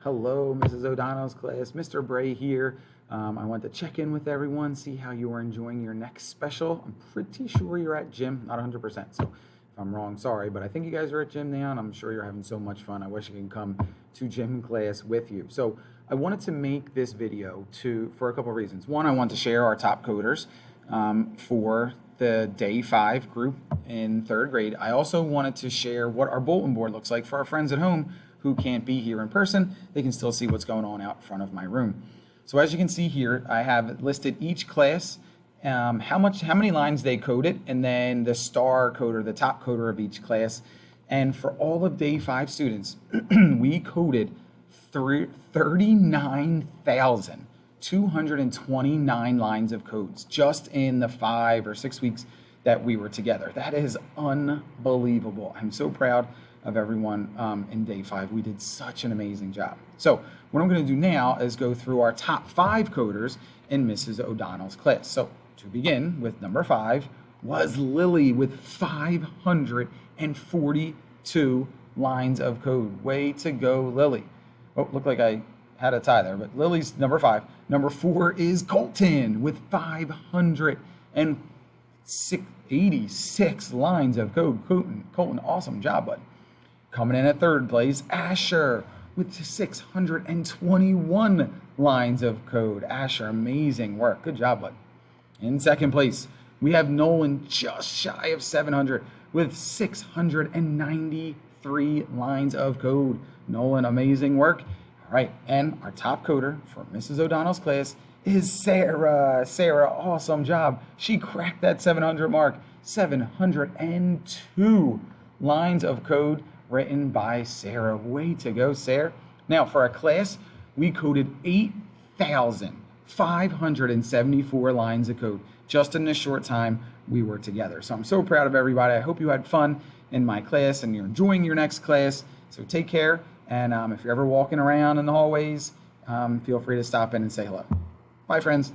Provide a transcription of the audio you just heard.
Hello, Mrs. O'Donnell's class. Mr. Bray here. I want to check in with everyone, see how you are enjoying your next special. I'm pretty sure you're at gym, not 100%. So if I'm wrong, sorry, but I think you guys are at gym now, and I'm sure you're having so much fun. I wish I could come to gym class with you. So I wanted to make this video for a couple of reasons. One, I want to share our top coders for the day 5 group in 3rd grade. I also wanted to share what our bulletin board looks like for our friends at home who can't be here in person. They can still see what's going on out front of my room. So as you can see here, I have listed each class, how many lines they coded, and then the star coder, the top coder of each class. And for all of day 5 students, we coded 39,229 lines of codes just in the 5 or 6 weeks that we were together. That is unbelievable. I'm so proud of everyone in day 5. We did such an amazing job. So what I'm going to do now is go through our top 5 coders in Mrs. O'Donnell's class. So to begin with, number 5 was Lily with 542 lines of code. Way to go, Lily. Oh, looked like I had a tie there, but Lily's number 5. Number 4 is Colton with 586 lines of code. Colton, awesome job, bud. Coming in at 3rd place, Asher with 621 lines of code. Asher, amazing work. Good job, bud. In 2nd place, we have Nolan just shy of 700 with 693 lines of code. Nolan, amazing work. All right, and our top coder for Mrs. O'Donnell's class is Sarah. Sarah, awesome job. She cracked that 700 mark. 702 lines of code written by Sarah. Way to go, Sarah. Now, for our class, we coded 8,574 lines of code just in this short time we were together. So I'm so proud of everybody. I hope you had fun in my class and you're enjoying your next class. So take care. And if you're ever walking around in the hallways, feel free to stop in and say hello. Bye, friends.